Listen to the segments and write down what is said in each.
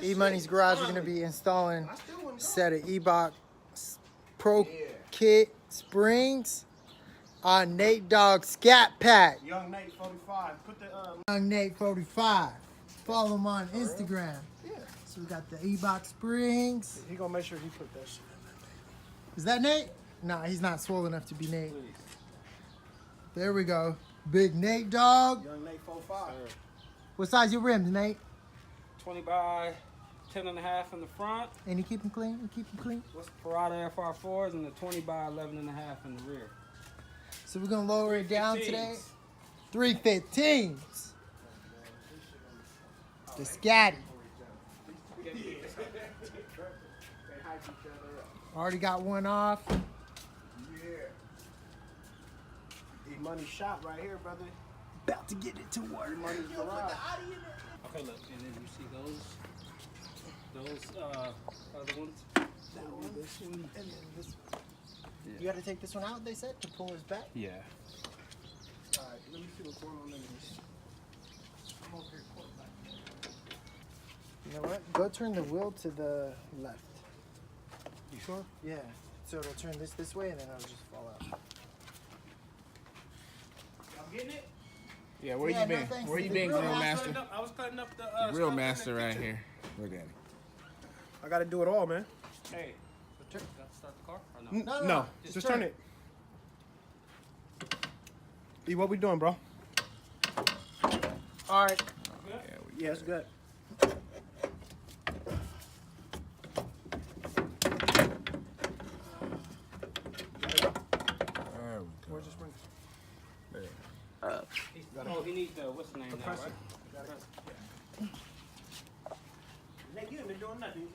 E-Money's Garage, we're going to be installing a set of Eibach Pro Kit springs on Nate Dogg Scat Pack. Young Nate 45. Put the Young Nate 45. Follow him on Instagram. Yeah. So we got the Eibach springs. He gonna make sure he put that shit in there. Is that Nate? Nah, he's not swole enough to be Nate. There we go. Big Nate Dogg. Young Nate 45. What size your rims, Nate? 20 by 10.5 in the front. And you keep them clean? You keep them clean? What's the Parada FR4s and the 20 by 11.5 in the rear. So we're gonna lower it down 315s. today. 315s. The Scaatyy. Already got one off. Yeah. E-Money shop right here, brother. About to get it to work. E-Money's garage. Okay, look, and then you see those other ones? That one, this one, and then this one. Yeah. You got to take this one out, they said, to pull his back? Yeah. All right, let me see what's going on in this. I'm over here quarterback. You know what? Go turn the wheel to the left. You sure? Yeah. So it'll turn this way and then it'll just fall out. Y'all getting it? Yeah, where Yeah, you no been? thanks. Where you The been, grill Grill master. Master? I was cutting up the Grill stuff in Master the right kitchen. here. Look at it. I gotta do it all, man. Hey, got to start the car or no? No, Just turn it. E, what we doing, bro? All right. Yeah, it's good. There we go. Where's the spring? Oh, he needs the, what's the name now, right? Nate, you ain't been doing nothing.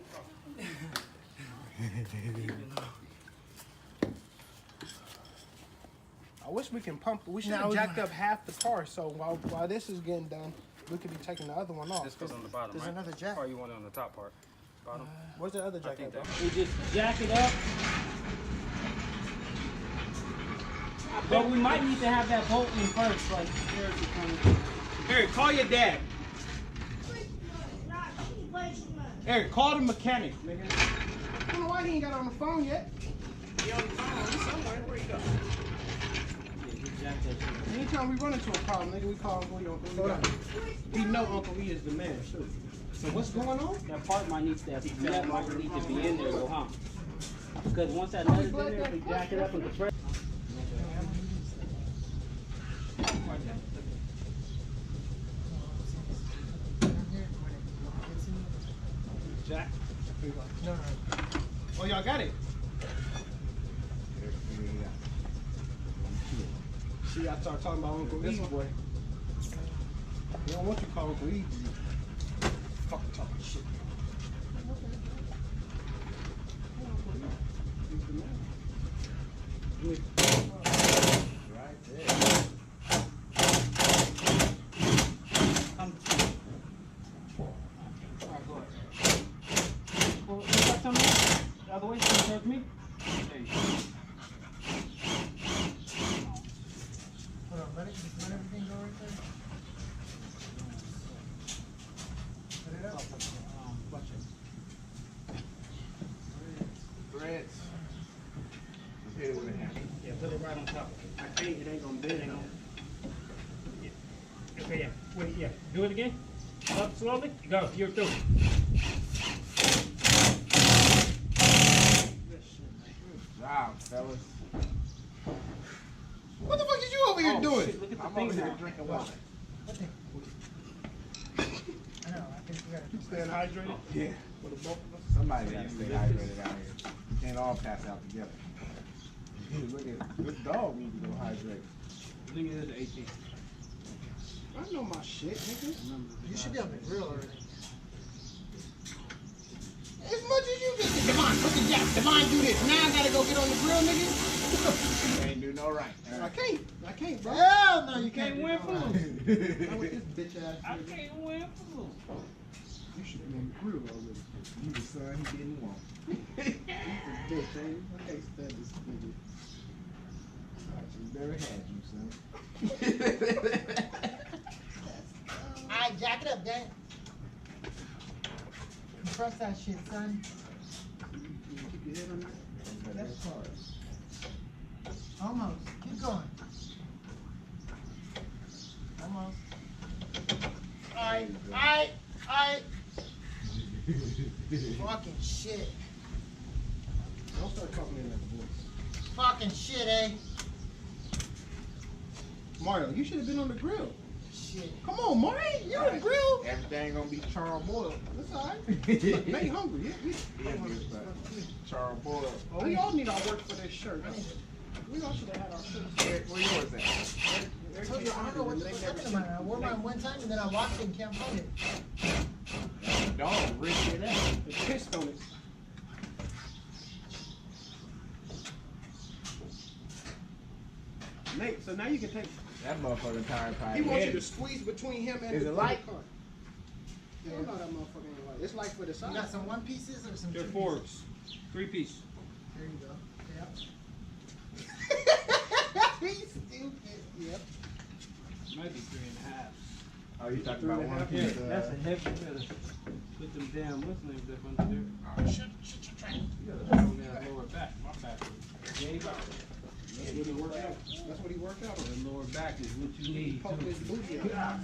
I wish we can pump. We should have jacked up half the car, so while this is getting done, we could be taking the other one off. This goes on the bottom, There's right? another jack. Or you want it on the top part? Bottom? Where's the other I jack think at, bro? that. We just jack it up. But we might need to have that bolt in first, like, where is it coming? Eric, call your dad. Eric, call the mechanic, nigga. I don't know why he ain't got on the phone yet. He on the phone. He's somewhere. Where you go? Anytime we run into a problem, nigga, we call Uncle E. He know Uncle E is the man, too. So what's going on? That part might need that might need to be in there, though, huh? Because once that nut is in there, if we jack it up and compress. Jack. No. Oh, y'all got it? See, I start talking about Uncle E, boy. They don't want you to call Uncle E. Fucking talking shit. He's the man. Right there. Alright, go ahead. Well, you got something else? The other way, you can serve me? There you go. Hold on, let everything go right there. Put it up. Threads. Let's hit it with a hammer. Yeah, put it right on top. I can't, it ain't gonna bend, ain't gonna. Okay, yeah. Wait, yeah. Do it again. Up slowly. Go. You're through. Wow, fellas. What the fuck is you over here doing? Shit, look at the I'm things over here now. drinking water. I know, I think we gotta keep Staying hydrated? Yeah. For the both of us? Somebody gotta stay hydrated out here. Can't all pass out together. Look at this dog needs to go hydrate. Look at this 18. I know my shit, nigga. You should be on the grill already. As much as you get. Devon, look at that. Devon do this. Now I gotta go get on the grill, nigga. Ain't do no right. I can't, bro. Hell no, you Can't can't win do food. Not with this bitch ass I nigga. can't win food. You should be on the grill already. You the son he didn't want. He's a bitch, ain't he? I can't stand this nigga. She never had you, son. Alright, jack it up, Dan. press that shit, son. Keep your head on there. That's hard. Almost. Keep going. Almost. Alright. Fucking shit. Don't start talking in that voice. Fucking shit, eh? Mario, you should have been on the grill. Shit. Come on, Mario. You on the grill. Everything gonna be charboiled. That's all right. Look, Nate hungry. Yeah, charboiled. Oh, we all need our work for this shirt. We all should have had our shirts. Where yours at? I told you, I don't know what the fuck happened to mine. I wore mine one time and then I washed it and can't find it. Dog, rip it out. It's pissed on it. Nate, so now you can take. That motherfucking tire pipe. He wants you to squeeze between him and Is the it light? car. Yeah, no, that motherfucker ain't light. It's light for the You side. got some one pieces or some They're two fours. 3 piece. pieces? There you go. Yep. He's stupid. Yep. Might be 3.5. Oh, you talking about one Yeah, piece? that's a heavy metal. Put them damn what's the name up under there? Oh, shut your trap. You gotta throw them down lower back. My back is way back. That's what he worked out. That's what he worked out on. The lower back is what you need. Poke his booty out.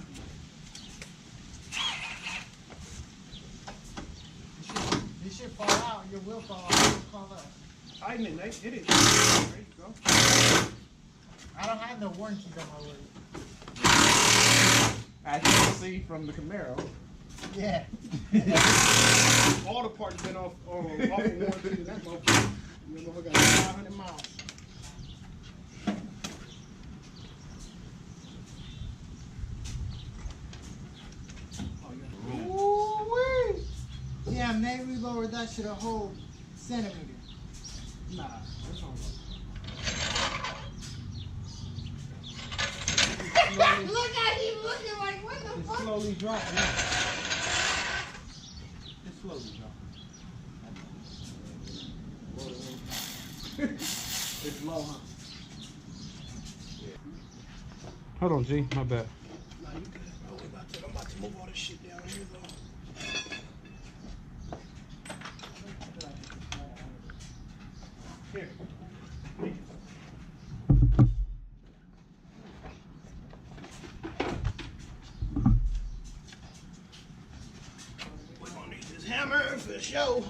This shit fall out, your will fall out. It'll fall out. Tighten it, Nate. Hit it. There you go. I don't have no warranties on my wood. As you can see from the Camaro. Yeah. All the parts been off of warranty in that motherfucker. You know, got 500 miles. Ooh-wee. Yeah, maybe we lowered that shit a whole centimeter. Nah, that's all right. Look at him looking like, what the It's fuck? slowly dropping. It's slowly dropping. It's low, huh? Hold on, G. My bad. Nah, you good. Oh, I'm about to move all this shit down here, though. Here. We're gonna need this hammer for show.